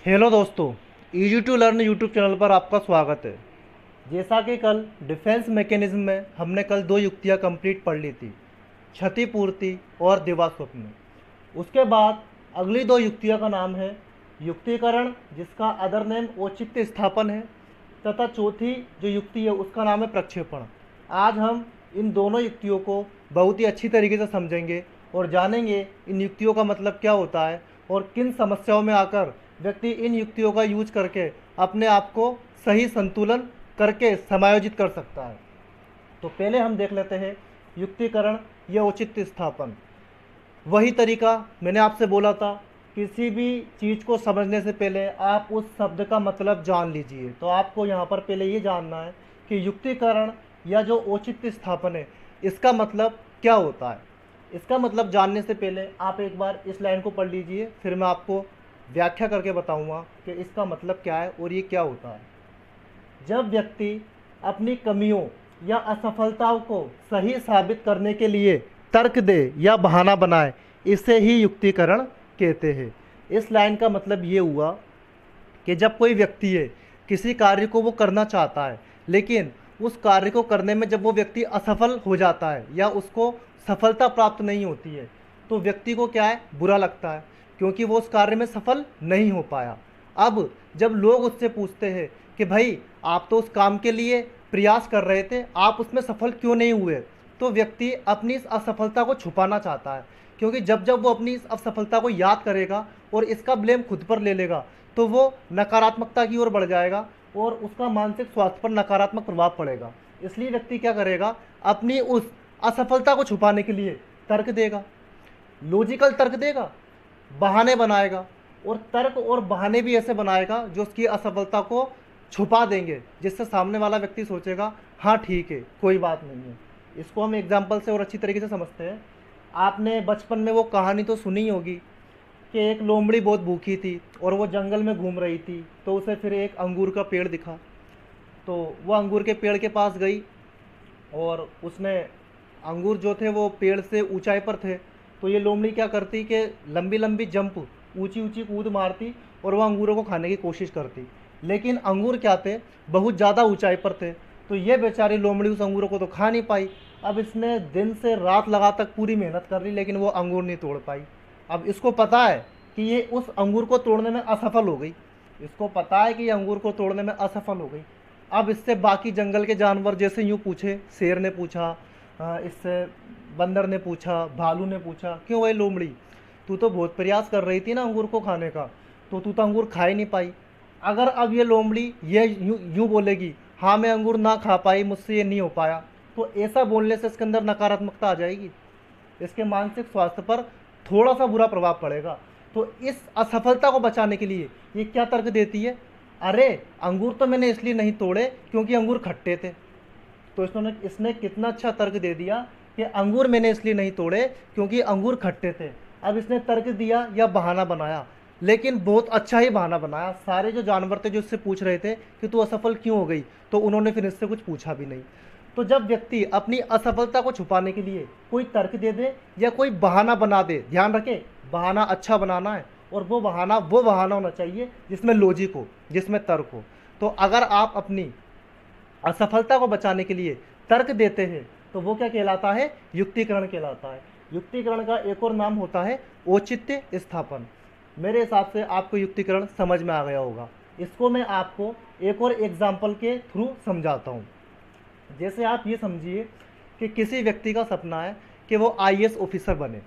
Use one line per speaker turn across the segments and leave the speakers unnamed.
Hello दोस्तों, easy to learn YouTube channel पर आपका स्वागत है। जैसा कि कल डिफेंस मैकेनिज्म में हमने कल दो युक्तियां कंप्लीट पढ़ ली थी, क्षतिपूर्ति और दिवास्वप्न। उसके बाद अगली दो युक्तियों का नाम है युक्तिकरण, जिसका अदर नेम औचित्य स्थापन है, तथा चौथी जो युक्ति है उसका नाम है प्रक्षेपण। आज हम इन दोनों युक्तियों को बहुत ही अच्छी तरीके से समझेंगे और जानेंगे इन युक्तियों का मतलब क्या होता है और किन समस्याओं में आकर व्यक्ति इन युक्तियों का यूज करके अपने आप को सही संतुलन करके समायोजित कर सकता है। तो पहले हम देख लेते हैं युक्तिकरण या औचित्य स्थापन। वही तरीका मैंने आपसे बोला था, किसी भी चीज़ को समझने से पहले आप उस शब्द का मतलब जान लीजिए। तो आपको यहाँ पर पहले ये जानना है कि युक्तिकरण या जो औचित्य स्थापन है इसका मतलब क्या होता है। इसका मतलब जानने से पहले आप एक बार इस लाइन को पढ़ लीजिए, फिर मैं आपको व्याख्या करके बताऊंगा कि इसका मतलब क्या है और ये क्या होता है। जब व्यक्ति अपनी कमियों या असफलताओं को सही साबित करने के लिए तर्क दे या बहाना बनाए, इसे ही युक्तिकरण कहते हैं। इस लाइन का मतलब ये हुआ कि जब कोई व्यक्ति है, किसी कार्य को वो करना चाहता है, लेकिन उस कार्य को करने में जब वो व्यक्ति असफल हो जाता है या उसको सफलता प्राप्त नहीं होती है, तो व्यक्ति को क्या है, बुरा लगता है, क्योंकि वो उस कार्य में सफल नहीं हो पाया। अब जब लोग उससे पूछते हैं कि भाई आप तो उस काम के लिए प्रयास कर रहे थे, आप उसमें सफल क्यों नहीं हुए, तो व्यक्ति अपनी इस असफलता को छुपाना चाहता है, क्योंकि जब जब वो अपनी इस असफलता को याद करेगा और इसका ब्लेम खुद पर ले लेगा तो वो नकारात्मकता की ओर बढ़ जाएगा और उसका मानसिक स्वास्थ्य पर नकारात्मक प्रभाव पड़ेगा। इसलिए व्यक्ति क्या करेगा, अपनी उस असफलता को छुपाने के लिए तर्क देगा, लॉजिकल तर्क देगा, बहाने बनाएगा, और तर्क और बहाने भी ऐसे बनाएगा जो उसकी असफलता को छुपा देंगे, जिससे सामने वाला व्यक्ति सोचेगा हाँ ठीक है, कोई बात नहीं है। इसको हम एग्जाम्पल से और अच्छी तरीके से समझते हैं। आपने बचपन में वो कहानी तो सुनी होगी कि एक लोमड़ी बहुत भूखी थी और वो जंगल में घूम रही थी, तो उसे फिर एक अंगूर का पेड़ दिखा। तो वो अंगूर के पेड़ के पास गई और उसने अंगूर जो थे वो पेड़ से ऊंचाई पर थे, तो ये लोमड़ी क्या करती कि लंबी लंबी जंप, ऊंची ऊंची कूद मारती और वह अंगूरों को खाने की कोशिश करती। लेकिन अंगूर क्या थे, बहुत ज़्यादा ऊंचाई पर थे, तो ये बेचारी लोमड़ी उस अंगूरों को तो खा नहीं पाई। अब इसने दिन से रात लगा तक पूरी मेहनत कर ली, लेकिन वो अंगूर नहीं तोड़ पाई। अब इसको पता है कि ये उस अंगूर को तोड़ने में असफल हो गई, इसको पता है कि ये अंगूर को तोड़ने में असफल हो गई। अब इससे बाकी जंगल के जानवर जैसे यूँ पूछे, शेर ने पूछा, इससे बंदर ने पूछा, भालू ने पूछा, क्यों भाई लोमड़ी, तू तो बहुत प्रयास कर रही थी ना अंगूर को खाने का, तो तू तो अंगूर खा ही नहीं पाई। अगर अब ये लोमड़ी ये यूँ यूँ बोलेगी, हाँ मैं अंगूर ना खा पाई, मुझसे ये नहीं हो पाया, तो ऐसा बोलने से इसके अंदर नकारात्मकता आ जाएगी, इसके मानसिक स्वास्थ्य पर थोड़ा सा बुरा प्रभाव पड़ेगा। तो इस असफलता को बचाने के लिए ये क्या तर्क देती है, अरे अंगूर तो मैंने इसलिए नहीं तोड़े क्योंकि अंगूर खट्टे थे। तो इसने कितना अच्छा तर्क दे दिया कि अंगूर मैंने इसलिए नहीं तोड़े क्योंकि अंगूर खट्टे थे। अब इसने तर्क दिया या बहाना बनाया, लेकिन बहुत अच्छा ही बहाना बनाया। सारे जो जानवर थे जो इससे पूछ रहे थे कि तू असफल क्यों हो गई, तो उन्होंने फिर इससे कुछ पूछा भी नहीं। तो जब व्यक्ति अपनी असफलता को छुपाने के लिए कोई तर्क दे दे या कोई बहाना बना दे, ध्यान रखें बहाना अच्छा बनाना है, और वो बहाना होना चाहिए जिसमें लॉजिक हो, जिसमें तर्क हो। तो अगर आप अपनी असफलता को बचाने के लिए तर्क देते हैं तो वो क्या कहलाता है, युक्तिकरण कहलाता है। युक्तिकरण का एक और नाम होता है औचित्य स्थापन। मेरे हिसाब से आपको युक्तिकरण समझ में आ गया होगा। इसको मैं आपको एक और एग्जाम्पल के थ्रू समझाता हूँ। जैसे आप ये समझिए कि किसी व्यक्ति का सपना है कि वो आईएएस ऑफिसर बने।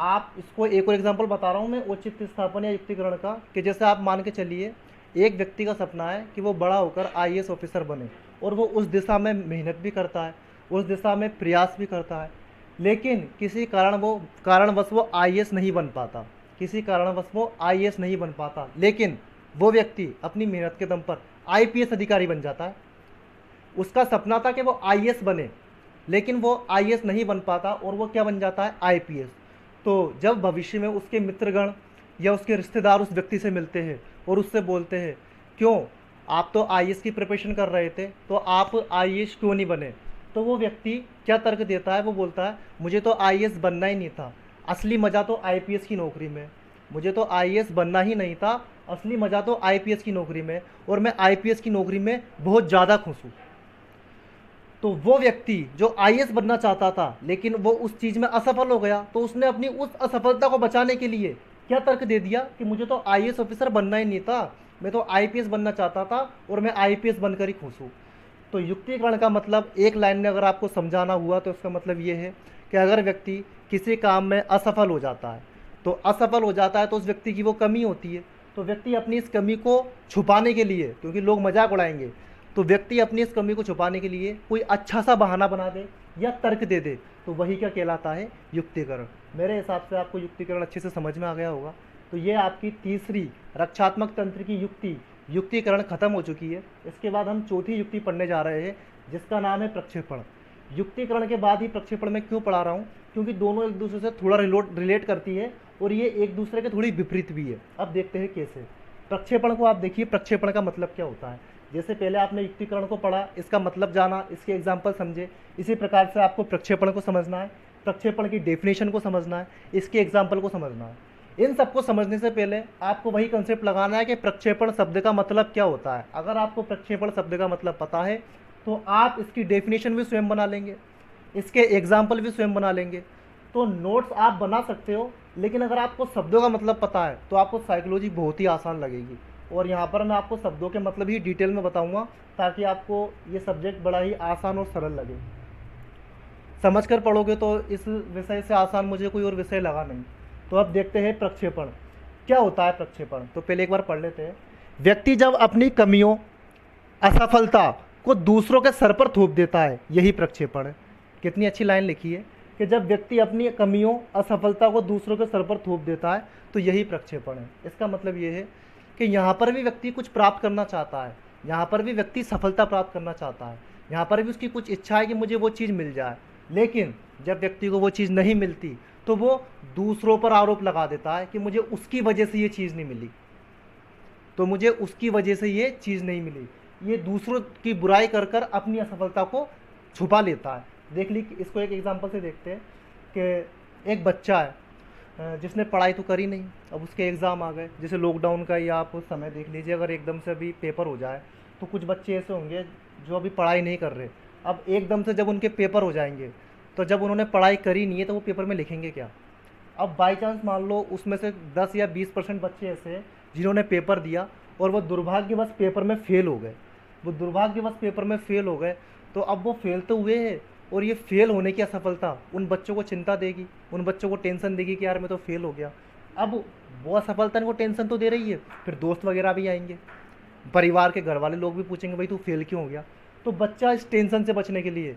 आप इसको एक और एग्जांपल बता रहा हूँ मैं औचित्य स्थापन या युक्तिकरण का, कि जैसे आप मान के चलिए एक व्यक्ति का सपना है कि वो बड़ा होकर आईएएस ऑफिसर बने, और वो उस दिशा में मेहनत भी करता है, उस दिशा में प्रयास भी करता है, लेकिन किसी कारणवश वो आईएएस नहीं बन पाता, किसी कारणवश वो आईएएस नहीं बन पाता। लेकिन वो व्यक्ति अपनी मेहनत के दम पर आईपीएस अधिकारी बन जाता है। उसका सपना था कि वो आईएएस बने, लेकिन वो आईएएस नहीं बन पाता और वो क्या बन जाता है, आईपीएस। तो जब भविष्य में उसके मित्रगण या उसके रिश्तेदार उस व्यक्ति से मिलते हैं और उससे बोलते हैं, क्यों आप तो आईएएस की प्रिपरेशन कर रहे थे, तो आप आईएएस क्यों नहीं बने, तो वो व्यक्ति क्या तर्क देता है, वो बोलता है मुझे तो आईएएस बनना ही नहीं था, असली मज़ा तो आईपीएस की नौकरी में, मुझे तो आईएएस बनना ही नहीं था, असली मज़ा तो आईपीएस की नौकरी में, और मैं आईपीएस की नौकरी में बहुत ज़्यादा खुश हूँ। तो वो व्यक्ति जो आईएएस बनना चाहता था लेकिन वो उस चीज़ में असफल हो गया, तो उसने अपनी उस असफलता को बचाने के लिए क्या तर्क दे दिया कि मुझे तो आईएएस ऑफिसर बनना ही नहीं था, मैं तो आईपीएस बनना चाहता था और मैं आईपीएस बनकर ही खुश हूँ। तो युक्तिकरण का मतलब एक लाइन में अगर आपको समझाना हुआ तो इसका मतलब ये है कि अगर व्यक्ति किसी काम में असफल हो जाता है, तो असफल हो जाता है तो उस व्यक्ति की वो कमी होती है, तो व्यक्ति अपनी इस कमी को छुपाने के लिए, क्योंकि लोग मजाक उड़ाएंगे, तो व्यक्ति अपनी इस कमी को छुपाने के लिए कोई अच्छा सा बहाना बना दे या तर्क दे दे, तो वही क्या कहलाता है, युक्तिकरण। मेरे हिसाब से आपको युक्तिकरण अच्छे से समझ में आ गया होगा। तो ये आपकी तीसरी रक्षात्मक तंत्र की युक्तिकरण खत्म हो चुकी है। इसके बाद हम चौथी युक्ति पढ़ने जा रहे हैं जिसका नाम है प्रक्षेपण। युक्तिकरण के बाद ही प्रक्षेपण में क्यों पढ़ा रहा हूँ, क्योंकि दोनों एक दूसरे से थोड़ा रिलेट करती है और ये एक दूसरे के थोड़ी विपरीत भी है। अब देखते हैं कैसे। प्रक्षेपण को आप देखिए, प्रक्षेपण का मतलब क्या होता है। जैसे पहले आपने युक्तिकरण को पढ़ा, इसका मतलब जाना, इसके एग्जाम्पल समझे, इसी प्रकार से आपको प्रक्षेपण को समझना है, प्रक्षेपण की डेफिनेशन को समझना है, इसके एग्जाम्पल को समझना है। इन सबको समझने से पहले आपको वही कंसेप्ट लगाना है कि प्रक्षेपण शब्द का मतलब क्या होता है। अगर आपको प्रक्षेपण शब्द का मतलब पता है तो आप इसकी डेफिनेशन भी स्वयं बना लेंगे, इसके एग्जाम्पल भी स्वयं बना लेंगे, तो नोट्स आप बना सकते हो। लेकिन अगर आपको शब्दों का मतलब पता है तो आपको साइकोलॉजी बहुत ही आसान लगेगी। और यहाँ पर मैं आपको शब्दों के मतलब ही डिटेल में बताऊँगा ताकि आपको ये सब्जेक्ट बड़ा ही आसान और सरल लगे। समझ कर पढ़ोगे तो इस विषय से आसान मुझे कोई और विषय लगा नहीं। तो अब देखते हैं प्रक्षेपण क्या होता है। प्रक्षेपण तो पहले एक बार पढ़ लेते हैं। व्यक्ति जब अपनी कमियों, असफलता को दूसरों के सर पर थोप देता है, यही प्रक्षेपण है। कितनी अच्छी लाइन लिखी है कि जब व्यक्ति अपनी कमियों, असफलता को दूसरों के सर पर थोप देता है तो यही प्रक्षेपण है। इसका मतलब ये है कि यहाँ पर भी व्यक्ति कुछ प्राप्त करना चाहता है, यहाँ पर भी व्यक्ति सफलता प्राप्त करना चाहता है, यहाँ पर भी उसकी कुछ इच्छा है कि मुझे वो चीज़ मिल जाए, लेकिन जब व्यक्ति को वो चीज़ नहीं मिलती तो वो दूसरों पर आरोप लगा देता है कि मुझे उसकी वजह से ये चीज़ नहीं मिली, तो मुझे उसकी वजह से ये चीज़ नहीं मिली। ये दूसरों की बुराई कर कर अपनी असफलता को छुपा लेता है। देख ली, इसको एक एग्जांपल से देखते हैं कि एक बच्चा है जिसने पढ़ाई तो करी नहीं, अब उसके एग्ज़ाम आ गए। जैसे लॉकडाउन का ही आप समय देख लीजिए, अगर एकदम से अभी पेपर हो जाए तो कुछ बच्चे ऐसे होंगे जो अभी पढ़ाई नहीं कर रहे। अब एकदम से जब उनके पेपर हो जाएंगे तो जब उन्होंने पढ़ाई करी नहीं है तो वो पेपर में लिखेंगे क्या। अब बाई चांस मान लो उसमें से 10 या 20% बच्चे ऐसे हैं जिन्होंने पेपर दिया और वो दुर्भाग्यवश पेपर में फ़ेल हो गए। वो दुर्भाग्यवश पेपर में फ़ेल हो गए, तो अब वो फेल तो हुए हैं और ये फेल होने की असफलता उन बच्चों को चिंता देगी, उन बच्चों को टेंशन देगी कि यार मैं तो फेल हो गया। अब वो असफलता इनको टेंशन तो दे रही है, फिर दोस्त वगैरह भी आएंगे, परिवार के घर वाले लोग भी पूछेंगे भाई तू फेल क्यों हो गया। तो बच्चा इस टेंशन से बचने के लिए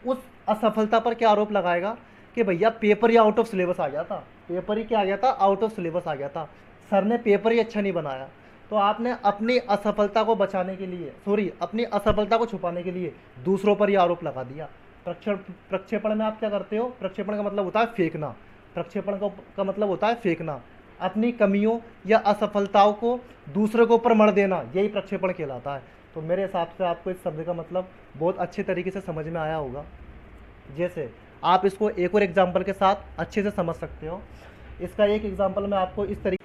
उस असफलता पर क्या आरोप लगाएगा कि भैया पेपर ही आउट ऑफ सिलेबस आ गया था, पेपर ही क्या आ गया था, आउट ऑफ सिलेबस आ गया था, सर ने पेपर ही अच्छा नहीं बनाया। तो आपने अपनी असफलता को बचाने के लिए, अपनी असफलता को छुपाने के लिए दूसरों पर ही आरोप लगा दिया। प्रक्षेपण में आप क्या करते हो, प्रक्षेपण का मतलब होता है फेंकना, प्रक्षेपण का मतलब होता है फेंकना, अपनी कमियों या असफलताओं को दूसरे के ऊपर मढ़ देना, यही प्रक्षेपण कहलाता है। तो मेरे हिसाब से आपको इस शब्द का मतलब बहुत अच्छे तरीके से समझ में आया होगा। जैसे आप इसको एक और एग्जाम्पल के साथ अच्छे से समझ सकते हो। इसका एक एग्जाम्पल मैं आपको इस तरीके,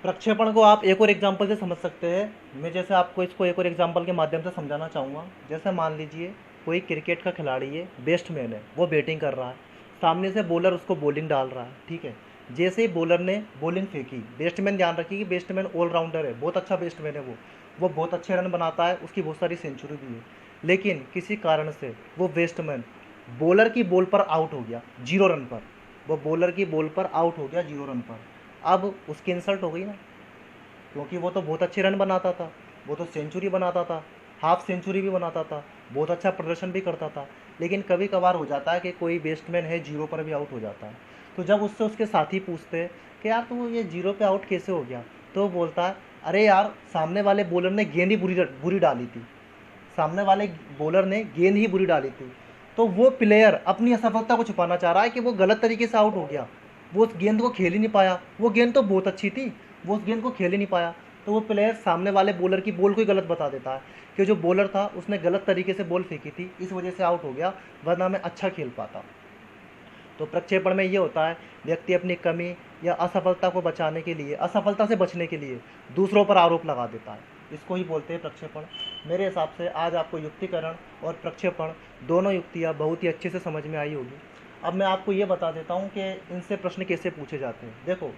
प्रक्षेपण को आप एक और एग्जाम्पल से समझ सकते हैं। मैं जैसे आपको इसको एक और एग्जाम्पल के माध्यम से समझाना चाहूँगा। जैसे मान लीजिए कोई क्रिकेट का खिलाड़ी है, बैट्समैन है, वो बैटिंग कर रहा है, सामने से बॉलर उसको बॉलिंग डाल रहा है, ठीक है। जैसे ही बॉलर ने बॉलिंग फेंकी, बैट्समैन, ध्यान रखिए कि बैट्समैन ऑलराउंडर है, बहुत अच्छा बैट्समैन है, वो बहुत अच्छे रन बनाता है, उसकी बहुत सारी सेंचुरी भी है, लेकिन किसी कारण से वो बैट्समैन बॉलर की बॉल पर आउट हो गया 0 रन पर, वो बॉलर की बॉल पर आउट हो गया 0 रन पर। अब उसकी इंसल्ट हो गई ना, क्योंकि वो तो बहुत अच्छे रन बनाता था, वो तो सेंचुरी बनाता था, हाफ सेंचुरी भी बनाता था, बहुत अच्छा प्रदर्शन भी करता था। लेकिन कभी कभार हो जाता है कि कोई बैट्समैन है 0 पर भी आउट हो जाता है। तो जब उससे उसके साथी पूछते हैं कि यार तू ये 0 पे आउट कैसे हो गया, तो वो बोलता है अरे यार सामने वाले बॉलर ने गेंद ही बुरी डाली थी, सामने वाले बॉलर ने गेंद ही बुरी डाली थी। तो वो प्लेयर अपनी असफलता को छुपाना चाह रहा है कि वो गलत तरीके से आउट हो गया, वो उस गेंद को खेल ही नहीं पाया, वो गेंद तो बहुत अच्छी थी, वो उस गेंद को खेल ही नहीं पाया। तो वो प्लेयर सामने वाले बॉलर की बॉल को ही गलत बता देता है कि जो बॉलर था उसने गलत तरीके से बॉल फेंकी थी, इस वजह से आउट हो गया, वरना मैं अच्छा खेल पाता। तो प्रक्षेपण में ये होता है, व्यक्ति अपनी कमी या असफलता को बचाने के लिए, असफलता से बचने के लिए दूसरों पर आरोप लगा देता है, इसको ही बोलते हैं प्रक्षेपण। मेरे हिसाब से आज आपको युक्तिकरण और प्रक्षेपण दोनों युक्तियाँ बहुत ही अच्छे से समझ में आई होगी। अब मैं आपको ये बता देता हूँ कि इनसे प्रश्न कैसे पूछे जाते हैं। देखो,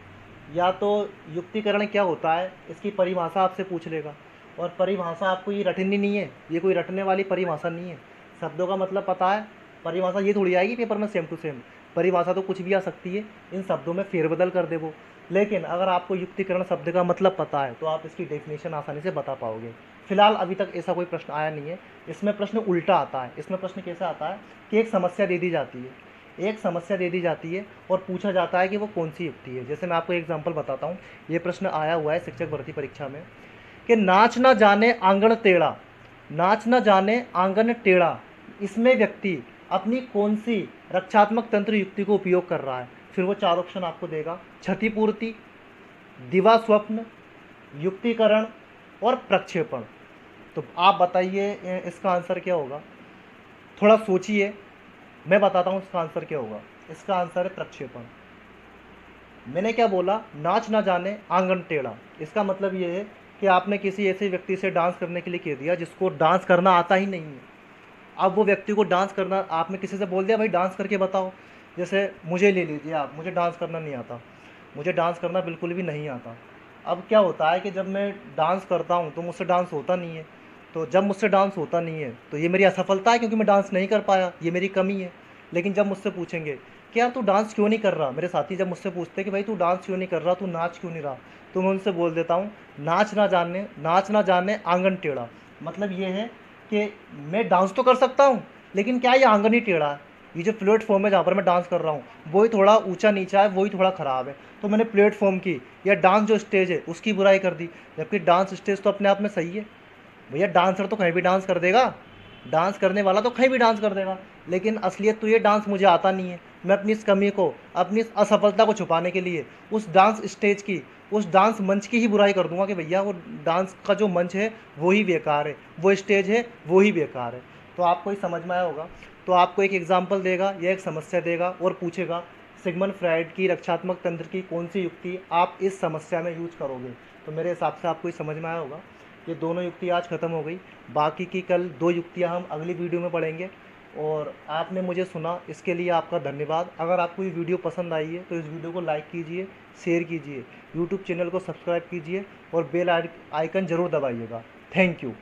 या तो युक्तिकरण क्या होता है इसकी परिभाषा आपसे पूछ लेगा, और परिभाषा आपको ये रटनी नहीं है, ये कोई रटने वाली परिभाषा नहीं है। शब्दों का मतलब पता है, परिभाषा ये थोड़ी आएगी पेपर में सेम टू सेम, परिभाषा तो कुछ भी आ सकती है, इन शब्दों में फेरबदल कर दे वो। लेकिन अगर आपको युक्तिकरण शब्द का मतलब पता है तो आप इसकी डेफिनेशन आसानी से बता पाओगे। फिलहाल अभी तक ऐसा कोई प्रश्न आया नहीं है। इसमें प्रश्न उल्टा आता है। इसमें प्रश्न कैसा आता है कि एक समस्या दे दी जाती है, एक समस्या दे दी जाती है और पूछा जाता है कि वो कौन सी युक्ति है। जैसे मैं आपको एग्जांपल बताता हूँ, ये प्रश्न आया हुआ है शिक्षक भर्ती परीक्षा में कि नाच ना जाने आंगन टेढ़ा, नाच ना जाने आंगन टेढ़ा, इसमें व्यक्ति अपनी कौन सी रक्षात्मक तंत्र युक्ति को उपयोग कर रहा है। फिर वो 4 ऑप्शन आपको देगा, क्षतिपूर्ति, दिवा स्वप्न, युक्तिकरण और प्रक्षेपण। तो आप बताइए इसका आंसर क्या होगा, थोड़ा सोचिए, मैं बताता हूँ इसका आंसर क्या होगा। इसका आंसर है प्रक्षेपण। मैंने क्या बोला, नाच ना जाने आंगन टेढ़ा, इसका मतलब ये है कि आपने किसी ऐसे व्यक्ति से डांस करने के लिए कह दिया जिसको डांस करना आता ही नहीं है। अब वो व्यक्ति को डांस करना, आपने किसी से बोल दिया भाई डांस करके बताओ, जैसे मुझे ले लीजिए आप, मुझे डांस करना नहीं आता, मुझे डांस करना बिल्कुल भी नहीं आता। अब क्या होता है कि जब मैं डांस करता हूँ तो मुझसे डांस होता नहीं है, तो जब मुझसे डांस होता नहीं है तो ये मेरी असफलता है क्योंकि मैं डांस नहीं कर पाया, ये मेरी कमी है। लेकिन जब मुझसे पूछेंगे कि यार तू डांस क्यों नहीं कर रहा, मेरे साथी जब मुझसे पूछते हैं कि भाई तू डांस क्यों नहीं कर रहा, तू नाच क्यों नहीं रहा, तो मैं उनसे बोल देता हूँ नाच ना जाने आंगन टेढ़ा। मतलब ये है कि मैं डांस तो कर सकता हूँ लेकिन क्या ये आंगन ही टेढ़ा है, ये जो प्लेटफॉर्म है जहाँ पर मैं डांस कर रहा हूँ वही थोड़ा ऊंचा नीचा है, वही थोड़ा ख़राब है। तो मैंने प्लेटफॉर्म की या डांस जो स्टेज है उसकी बुराई कर दी, जबकि डांस स्टेज तो अपने आप में सही है। भैया डांसर तो कहीं भी डांस कर देगा, डांस करने वाला तो कहीं भी डांस कर देगा, लेकिन असलियत तो ये डांस मुझे आता नहीं है। मैं अपनी इस कमी को, अपनी इस असफलता को छुपाने के लिए उस डांस स्टेज की, उस डांस मंच की ही बुराई कर दूंगा कि भैया वो डांस का जो मंच है वो ही बेकार है, वो स्टेज है वो ही बेकार है। तो आपको ही समझ में आया होगा। तो आपको एक एग्जाम्पल देगा या एक समस्या देगा और पूछेगा सिगमंड फ्राइड की रक्षात्मक तंत्र की कौन सी युक्ति आप इस समस्या में यूज करोगे। तो मेरे हिसाब से आपको ही समझ में आया होगा। ये दोनों युक्ति आज ख़त्म हो गई, बाकी की कल 2 युक्तियाँ हम अगली वीडियो में पढ़ेंगे। और आपने मुझे सुना इसके लिए आपका धन्यवाद। अगर आपको ये वीडियो पसंद आई है तो इस वीडियो को लाइक कीजिए, शेयर कीजिए, यूट्यूब चैनल को सब्सक्राइब कीजिए और बेल आइकन ज़रूर दबाइएगा। Thank you.